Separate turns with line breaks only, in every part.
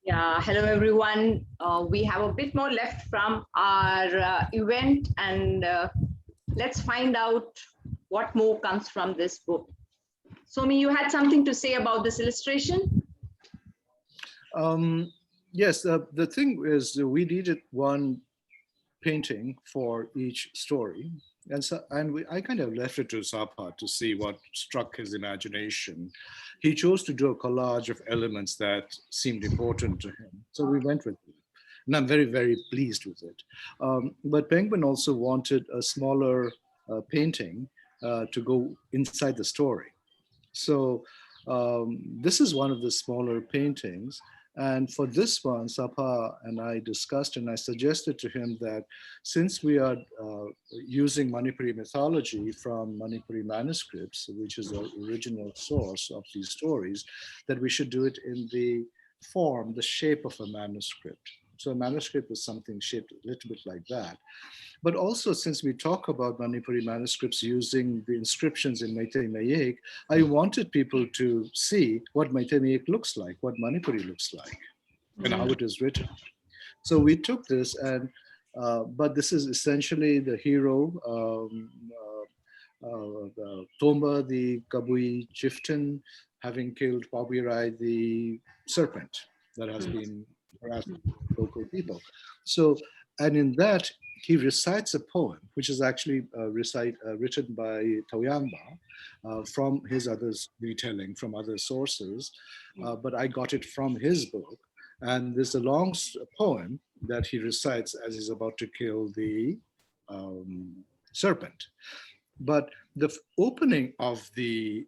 Yeah, hello everyone. We have a bit more left from our event, and let's find out what more comes from this book. Somi, you had something to say about this illustration?
Yes, the thing is we needed one painting for each story. I kind of left it to Sapha to see what struck his imagination. He chose to do a collage of elements that seemed important to him. So we went with it. And I'm very, very pleased with it. But Penguin also wanted a smaller painting to go inside the story. So this is one of the smaller paintings. And for this one, Sapha and I discussed, and I suggested to him that since we are using Manipuri mythology from Manipuri manuscripts, which is the original source of these stories, that we should do it in the form, the shape of a manuscript. So a manuscript is something shaped a little bit like that. But also, since we talk about Manipuri manuscripts using the inscriptions in Meitei Mayek, I wanted people to see what Meitei Mayek looks like, what Manipuri looks like, and how it is written. So we took this, and but this is essentially the hero, Tomba, the Kabui chieftain, having killed Pabirai, the serpent that has been harassing local people. So, and in that, he recites a poem, which is actually written by Tauyamba from his others retelling from other sources, but I got it from his book. And there's a long poem that he recites as he's about to kill the serpent. But the opening of the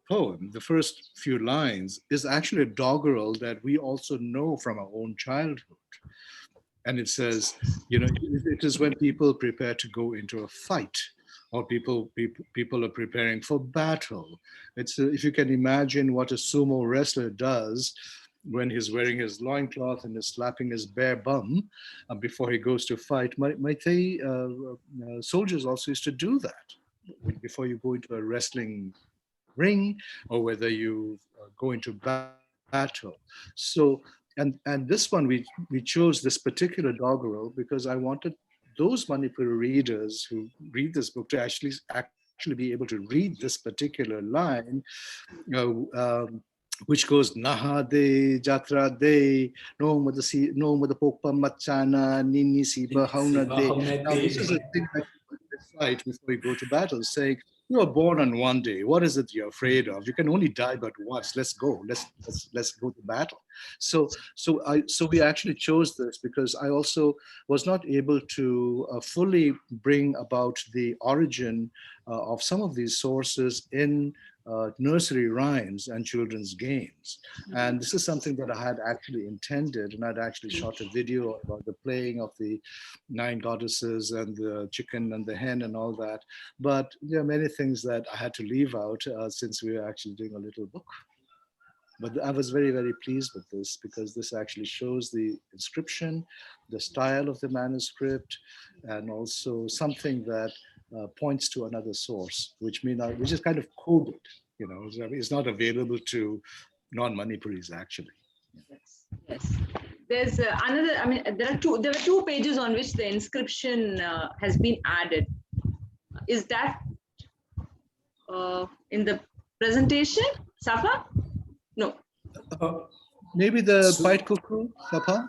poem, the first few lines, is actually a doggerel that we also know from our own childhood. And it says, you know, it is when people prepare to go into a fight, or people are preparing for battle. It's if you can imagine what a sumo wrestler does when he's wearing his loincloth and is slapping his bare bum before he goes to fight. Meitei soldiers also used to do that before you go into a wrestling ring, or whether you go into battle. So, and this one, we chose this particular doggerel because I wanted those Manipuri readers who read this book to actually be able to read this particular line, which goes Naha de Jatra de no mada pokpa machana nini si bahauna de. Now this is a thing that you recite before you go to battle, saying you are born on one day. What is it you're afraid of? You can only die but once. Let's go. Let's go to battle. So we actually chose this because I also was not able to fully bring about the origin of some of these sources in nursery rhymes and children's games. And this is something that I had actually intended, and I'd actually shot a video about the playing of the 9 goddesses and the chicken and the hen and all that. But there are many things that I had to leave out since we were actually doing a little book. But I was very, very pleased with this because this actually shows the inscription, the style of the manuscript, and also something that points to another source, which is kind of coded, you know, it's not available to non-Manipuris actually.
Yes. There's another, I mean, there were 2 pages on which the inscription has been added. Is that in the presentation, Sapha? No.
Maybe the White Cuckoo, Sapha?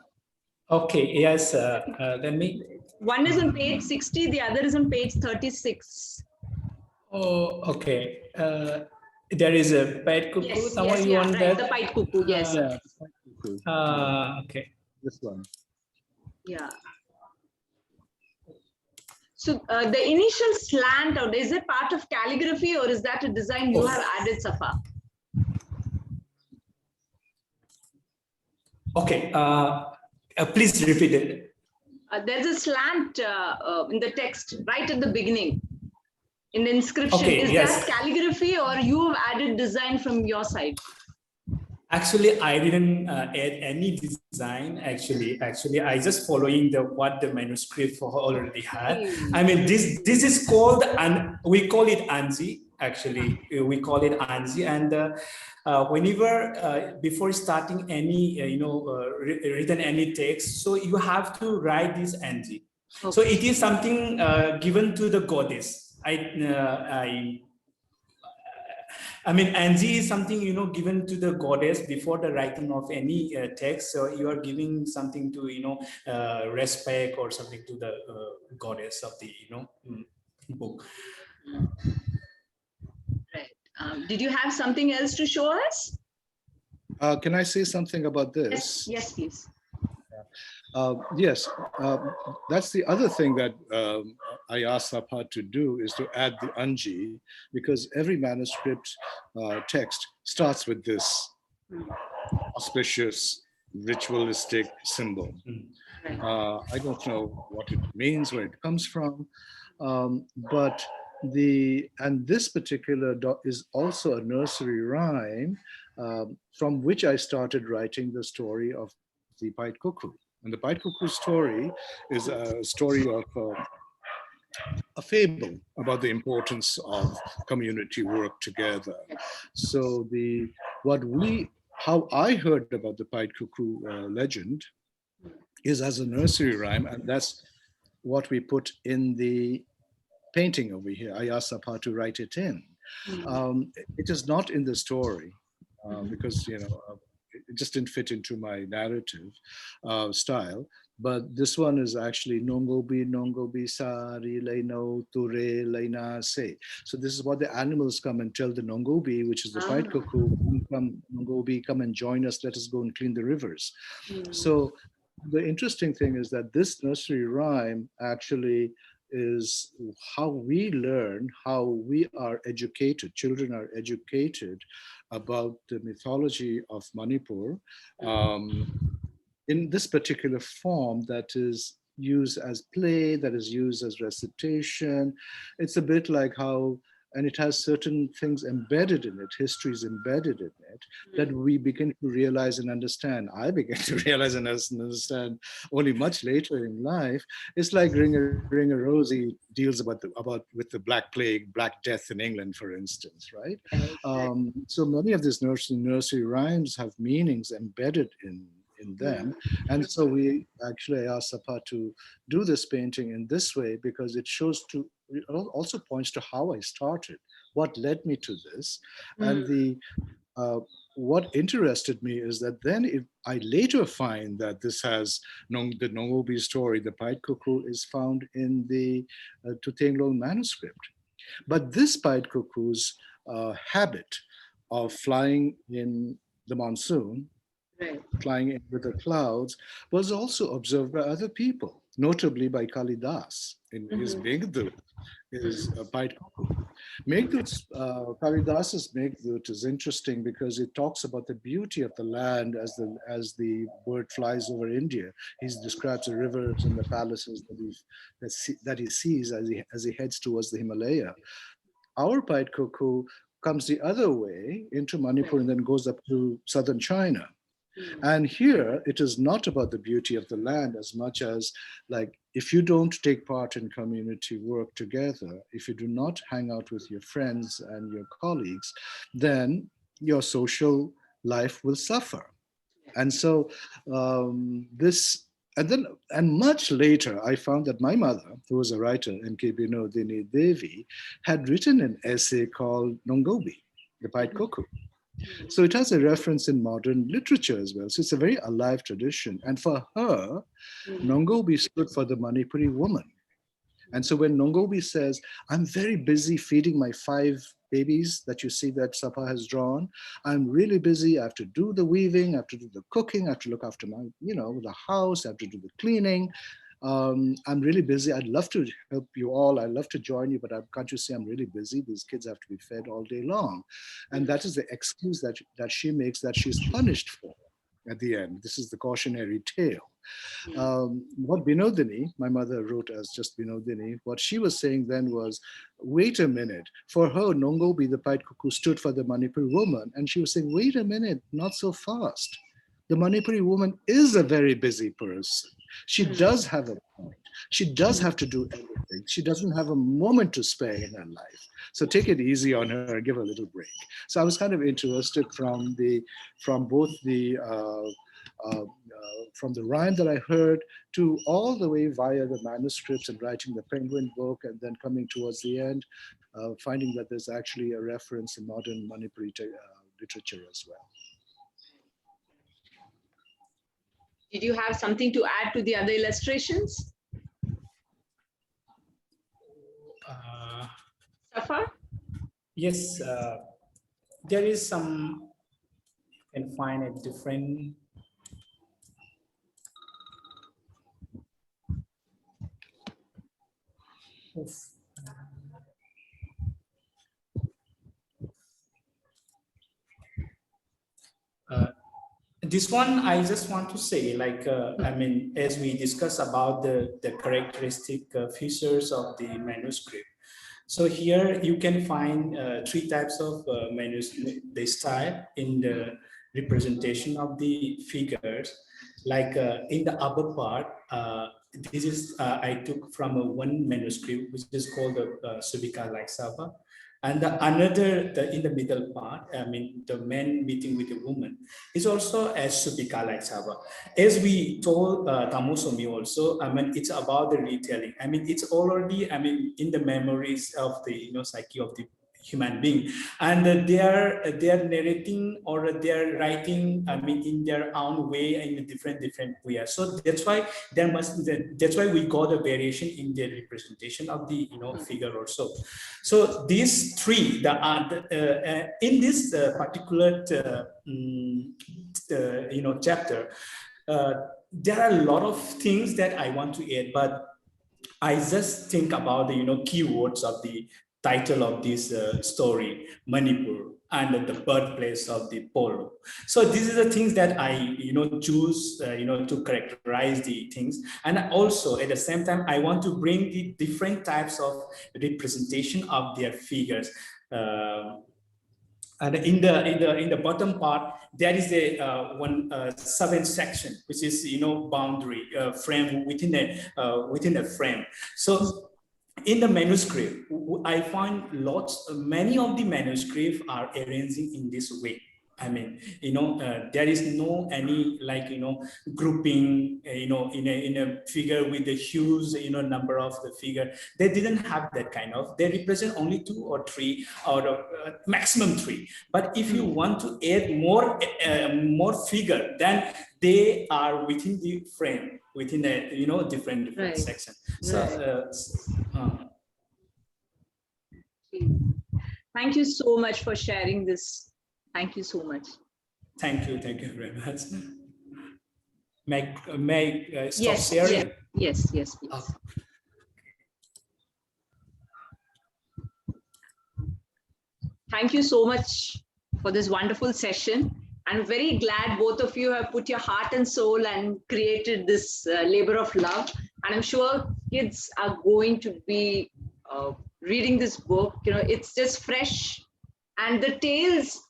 Okay, yes, let me.
One is on page 60, the other is on page 36.
Oh, okay. There is a White Cuckoo.
Yes,
Someone you want
right,
that?
the White Cuckoo, yes.
Yeah, the White Cuckoo.
Okay.
This one.
Yeah. So the initial slant out, is it part of calligraphy or is that a design you have added, Sapha?
Okay, please repeat it.
There's a slant in the text right at the beginning, in the inscription.
Okay,
is
yes.
that calligraphy or you have added design from your side?
Actually, I didn't add any design. Actually, I just following what the manuscript already had. I mean, this is called, and we call it Anji. Actually, we call it Anji, and whenever before starting any written any text, so you have to write this Anji.
Okay.
So it is something given to the goddess. I mean, Anji is something, given to the goddess before the writing of any text. So you are giving something to, respect or something to the goddess of the, book.
Right. Did you have something else to show us?
Can I say something about this?
Yes, please.
Yes, that's the other thing that I asked Sapha to do, is to add the Anji, because every manuscript text starts with this auspicious ritualistic symbol. I don't know what it means, where it comes from, but this particular is also a nursery rhyme from which I started writing the story of the Pied Cuckoo. And the Pied Cuckoo story is a story of a fable about the importance of community work together. So how I heard about the Pied Cuckoo legend is as a nursery rhyme, and that's what we put in the painting over here. I asked Sapha to write it in. It is not in the story because it just didn't fit into my narrative style. But this one is actually nongobi sari leino ture leina se. So this is what the animals come and tell the nongobi, which is the Pied Cuckoo, nongobi, come and join us, let us go and clean the rivers. So the interesting thing is that this nursery rhyme actually is how we learn, how we are educated, children are educated about the mythology of Manipur in this particular form that is used as play, that is used as recitation. It's a bit like how, and it has certain things embedded in it, histories embedded in it, that we begin to realize and understand. I began to realize and understand only much later in life. It's like Ring a Rosie deals with the Black Plague, Black Death in England, for instance, right? So many of these nursery rhymes have meanings embedded in them. And so we actually asked Sapha to do this painting in this way because it also points to how I started, what led me to this. And what interested me is that then if I later find that this has the Nongobi story, the Pied Cuckoo, is found in the Tutenglong manuscript. But this Pied Cuckoo's habit of flying in the monsoon, flying in with the clouds, was also observed by other people, notably by Kalidas in his Meghdut, his Pied Cuckoo. Kalidas's Meghdut is interesting because it talks about the beauty of the land as the bird flies over India. He describes the rivers and the palaces that he sees as he heads towards the Himalaya. Our Pied Cuckoo comes the other way into Manipur and then goes up to southern China. And here, it is not about the beauty of the land as much as, like, if you don't take part in community work together, if you do not hang out with your friends and your colleagues, then your social life will suffer. And so and much later, I found that my mother, who was a writer, N.K. Binodini Devi, had written an essay called Nongobi, the Pied Cuckoo. So it has a reference in modern literature as well. So it's a very alive tradition. And for her, Nongobi stood for the Manipuri woman. And so when Nongobi says, I'm very busy feeding my 5 babies that you see that Sapha has drawn, I'm really busy, I have to do the weaving, I have to do the cooking, I have to look after my, the house, I have to do the cleaning. I'm really busy. I'd love to help you all. I'd love to join you, but can't you see I'm really busy? These kids have to be fed all day long. And that is the excuse that she makes that she's punished for at the end. This is the cautionary tale. What Binodini, my mother wrote as just Binodini, what she was saying then was, wait a minute. For her, Nongobi, the Pied Cuckoo, stood for the Manipuri woman. And she was saying, wait a minute, not so fast. The Manipuri woman is a very busy person. She does have a point. She does have to do everything. She doesn't have a moment to spare in her life. So take it easy on her, give her a little break. So I was kind of interested from both from the rhyme that I heard to all the way via the manuscripts and writing the Penguin book, and then coming towards the end, finding that there's actually a reference in modern Manipuri literature as well.
Did you have something to add to the other illustrations? Sapha?
Yes, there is some, you can find a different. This one, I just want to say, like, I mean, as we discuss about the characteristic features of the manuscript. So here you can find three types of manuscript, the style in the representation of the figures. Like in the upper part, this is, I took from one manuscript, which is called the Subika like Sapha. And the another, in the middle part, I mean, the man meeting with the woman is also as Subika like Sapha. As we told Somi also, I mean, it's about the retelling. I mean, it's already, I mean, in the memories of the, psyche of the human being, and they are narrating or they are writing, I mean, in their own way, in a different way. So that's why that's why we got a variation in the representation of the figure also. So these three, in this particular chapter, there are a lot of things that I want to add, but I just think about the keywords of the title of this story, Manipur, and the birthplace of the polo. So these are the things that I choose to characterize the things, and also at the same time I want to bring the different types of representation of their figures. And in the bottom part, there is a one seventh section, which is boundary frame within a frame. So in the manuscript, I find many of the manuscripts are arranging in this way. I mean, there is no any like, grouping, in a figure with the huge, number of the figure. They didn't have that kind of, they represent only 2 or 3 or maximum 3. But if you want to add more figure, then they are within the frame, within a, different
Right.
section.
Right.
So,
thank you so much for sharing this. Thank you so much.
Thank you very much. May I stop sharing?
Yes, please. Thank you so much for this wonderful session. I'm very glad both of you have put your heart and soul and created this labor of love. And I'm sure kids are going to be reading this book. It's just fresh, and the tales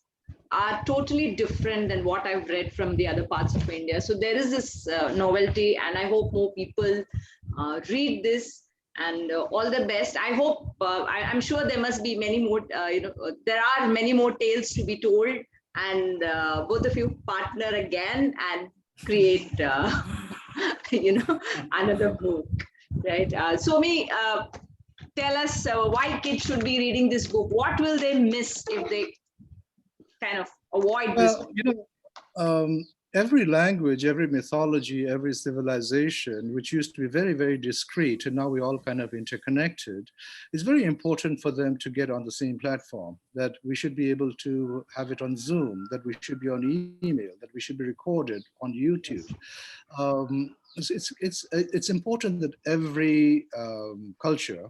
are totally different than what I've read from the other parts of India. So there is this novelty, and I hope more people read this, and all the best. I hope, I'm sure there must be many more, there are many more tales to be told, and both of you partner again and create, another book, right? Somi, tell us why kids should be reading this book. What will they miss if they kind of avoid this?
Every language, every mythology, every civilization, which used to be very, very discrete, and now we're all kind of interconnected, it's very important for them to get on the same platform, that we should be able to have it on Zoom, that we should be on email, that we should be recorded on YouTube. It's important that every culture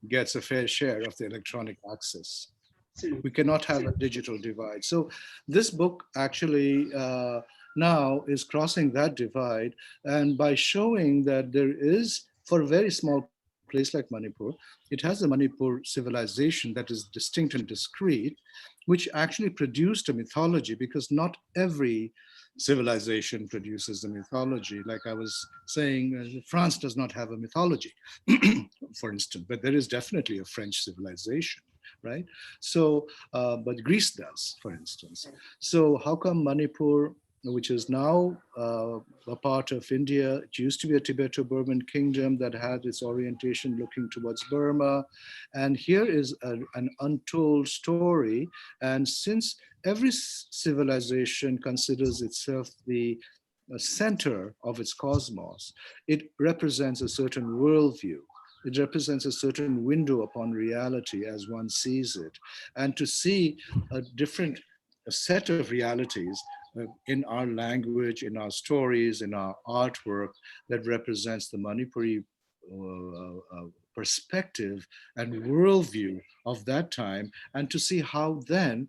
gets a fair share of the electronic access. We cannot have a digital divide. So this book actually now is crossing that divide, and by showing that there is, for a very small place like Manipur, it has a Manipur civilization that is distinct and discrete, which actually produced a mythology, because not every civilization produces a mythology. Like I was saying, France does not have a mythology, for instance, but there is definitely a French civilization, right? So, but Greece does, for instance. So how come Manipur, which is now a part of India, it used to be a Tibeto-Burman kingdom that had its orientation looking towards Burma. And here is an untold story. And since every civilization considers itself the center of its cosmos, it represents a certain worldview. It represents a certain window upon reality as one sees it. And to see a different set of realities in our language, in our stories, in our artwork that represents the Manipuri perspective and worldview of that time, and to see how then,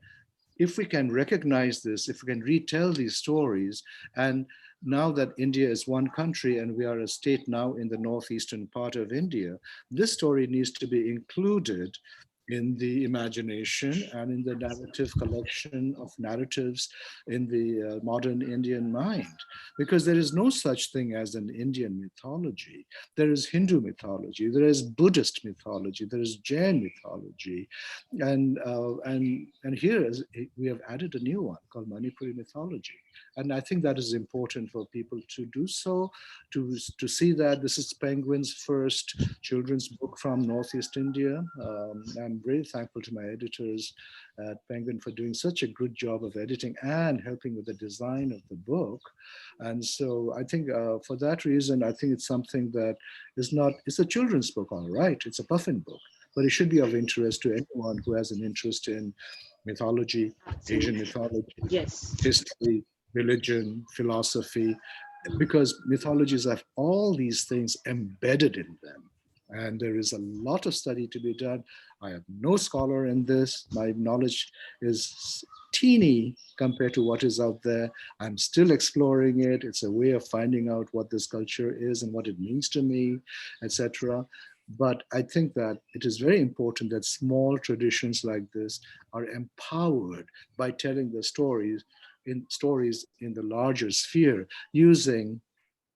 if we can recognize this, if we can retell these stories, and now that India is one country and we are a state now in the northeastern part of India, this story needs to be included in the imagination and in the narrative collection of narratives in the modern Indian mind. Because there is no such thing as an Indian mythology. There is Hindu mythology, there is Buddhist mythology, there is Jain mythology. And here we have added a new one called Manipuri mythology. And I think that is important for people to do so, to see that this is Penguin's first children's book from Northeast India. I'm very thankful to my editors at Penguin for doing such a good job of editing and helping with the design of the book. And so I think for that reason, I think it's something that is not, it's a children's book, all right, it's a Puffin book, but it should be of interest to anyone who has an interest in mythology, Asian mythology,
Yes,
history, religion, philosophy, because mythologies have all these things embedded in them. And there is a lot of study to be done. I am no scholar in this. My knowledge is teeny compared to what is out there. I'm still exploring it. It's a way of finding out what this culture is and what it means to me, etc. But I think that it is very important that small traditions like this are empowered by telling the stories in the larger sphere, using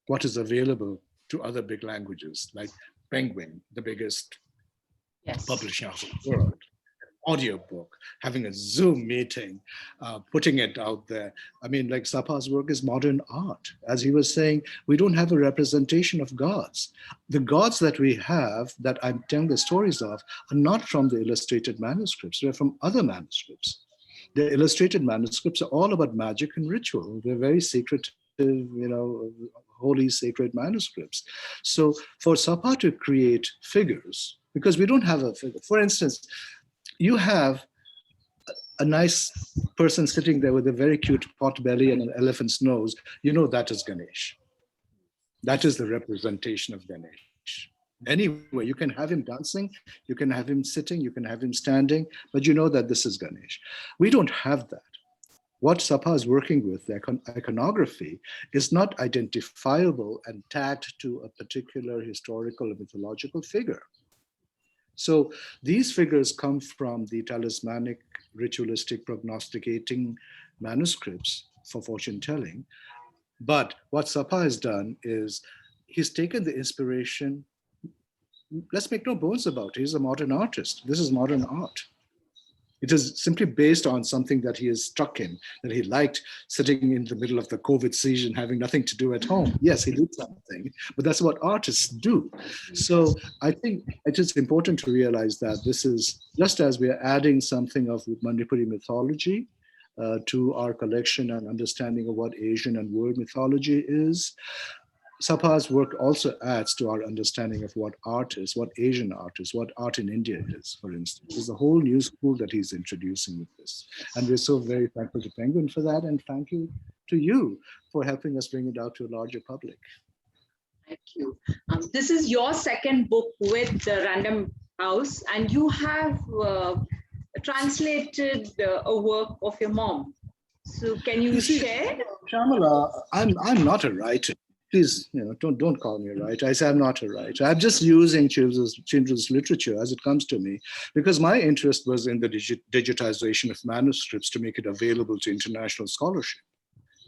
what is available to other big languages, like Penguin, the biggest publisher of the world, audiobook, having a Zoom meeting, putting it out there. I mean, like Sapha's work is modern art. As he was saying, we don't have a representation of gods. The gods that we have, that I'm telling the stories of, are not from the illustrated manuscripts. They're from other manuscripts. The illustrated manuscripts are all about magic and ritual. They're very secretive, holy, sacred manuscripts. So for Sapha to create figures, because we don't have a figure. For instance, you have a nice person sitting there with a very cute pot belly and an elephant's nose. You know that is Ganesh. That is the representation of Ganesh. Anyway, you can have him dancing, you can have him sitting, you can have him standing, but you know that this is Ganesh. We don't have that. What Sapha is working with, the iconography, is not identifiable and tagged to a particular historical or mythological figure. So these figures come from the talismanic, ritualistic, prognosticating manuscripts for fortune telling. But what Sapha has done is he's taken the inspiration. Let's make no bones about it. He's a modern artist. This is modern art. It is simply based on something that he has struck him, that he liked sitting in the middle of the COVID season, having nothing to do at home. Yes, he did something, but that's what artists do. So I think it is important to realize that this is, just as we are adding something of Manipuri mythology to our collection and understanding of what Asian and world mythology is, Sapha's work also adds to our understanding of what art is, what Asian art is, what art in India is, for instance. There's a whole new school that he's introducing with this. And we're so very thankful to Penguin for that. And thank you to you for helping us bring it out to a larger public.
Thank you. This is your second book with the Random House, and you have translated a work of your mom. So can you share?
Shyamala, I'm not a writer. please, don't call me a writer. I say I'm not a writer. I'm just using children's literature as it comes to me, because my interest was in the digitization of manuscripts to make it available to international scholarship,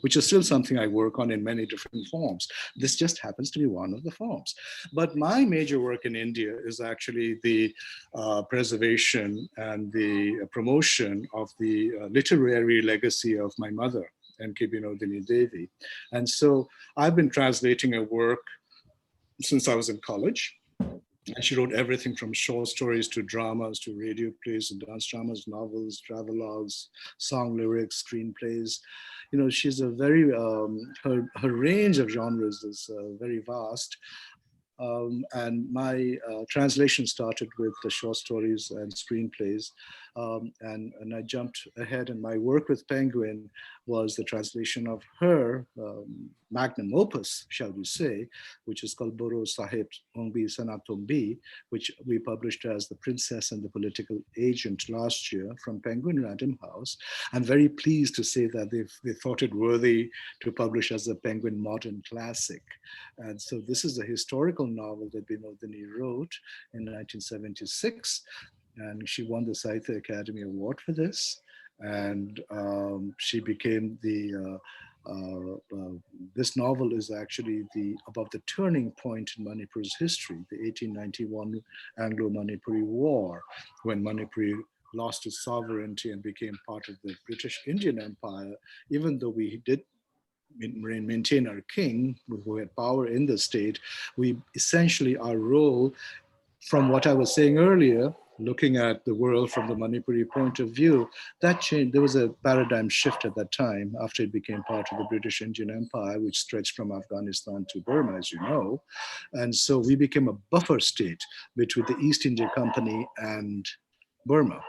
which is still something I work on in many different forms. This just happens to be one of the forms. But my major work in India is actually the preservation and the promotion of the literary legacy of my mother, N.K. Binodini Devi. And so I've been translating her work since I was in college. And she wrote everything from short stories to dramas to radio plays and dance dramas, novels, travelogues, song lyrics, screenplays. She's a very, her range of genres is very vast. And my translation started with the short stories and screenplays. And I jumped ahead, and my work with Penguin was the translation of her magnum opus, shall we say, which is called Boro Sahib Ongbi Sanatombi, which we published as The Princess and the Political Agent last year from Penguin Random House. I'm very pleased to say that they thought it worthy to publish as a Penguin modern classic. And so this is a historical novel that Binodini wrote in 1976. And she won the Sahitya Academy Award for this. And she became the, this novel is actually about the turning point in Manipur's history, the 1891 Anglo Manipuri War, when Manipur lost its sovereignty and became part of the British Indian Empire. Even though we did maintain our king, who had power in the state, we essentially, our role, from what I was saying earlier, looking at the world from the Manipuri point of view, that changed. There was a paradigm shift at that time after it became part of the British Indian Empire, which stretched from Afghanistan to Burma, as you know. And so we became a buffer state between the East India Company and Burma.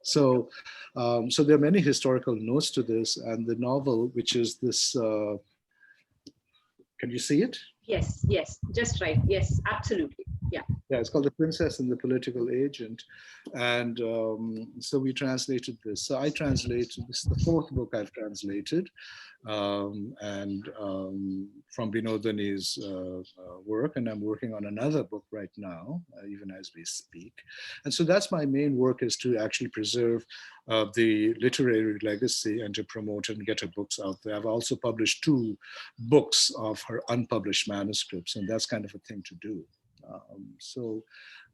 So, so there are many historical notes to this, and the novel, which is this, can you see it?
Yes, just right. Yes, absolutely. Yeah.
Yeah, it's called The Princess and the Political Agent. And so we translated this. So I translated, this is the fourth book I've translated, from Binodini's work. And I'm working on another book right now, even as we speak. And so that's my main work, is to actually preserve the literary legacy and to promote and get her books out there. I've also published 2 books of her unpublished manuscripts, and that's kind of a thing to do. So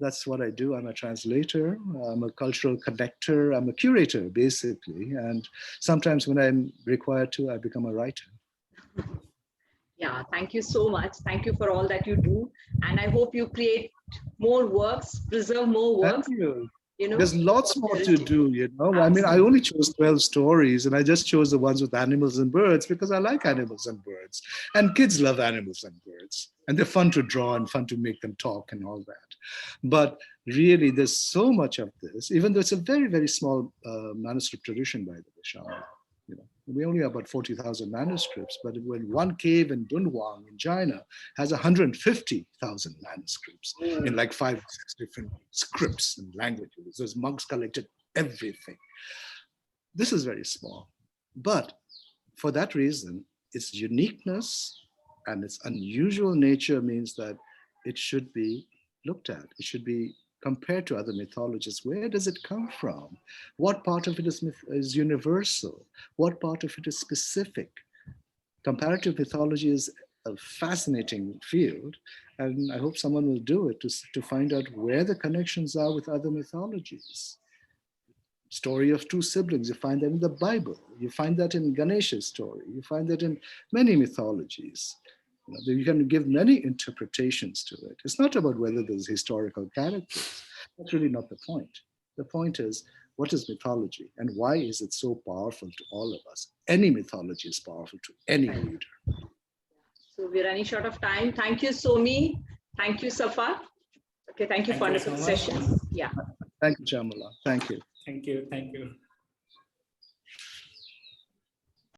that's what I do. I'm a translator, I'm a cultural connector, I'm a curator, basically. And sometimes when I'm required to, I become a writer.
Yeah, thank you so much. Thank you for all that you do. And I hope you create more works, preserve more works.
Thank you. There's lots more to do, I mean, I only chose 12 stories, and I just chose the ones with animals and birds because I like animals and birds. And kids love animals and birds. And they're fun to draw and fun to make them talk and all that. But really, there's so much of this, even though it's a very, very small manuscript tradition, by the way, Shyamala. We only have about 40,000 manuscripts, but when one cave in Dunhuang in China has 150,000 manuscripts in like 5 or 6 different scripts and languages. Those monks collected everything. This is very small, but for that reason, its uniqueness and its unusual nature means that it should be looked at. It should be compared to other mythologies. Where does it come from? What part of it is universal? What part of it is specific? Comparative mythology is a fascinating field, and I hope someone will do it to find out where the connections are with other mythologies. Story of 2 siblings, you find that in the Bible. You find that in Ganesha's story. You find that in many mythologies. You can give many interpretations to it. It's not about whether there's historical characters. That's really not the point. The point is, what is mythology and why is it so powerful to all of us? Any mythology is powerful to any reader.
So we're running short of time. Thank you, Somi. Thank you, Sapha. Okay, thank you for the session. Yeah.
Thank you, Shyamala. Thank you.
Thank you.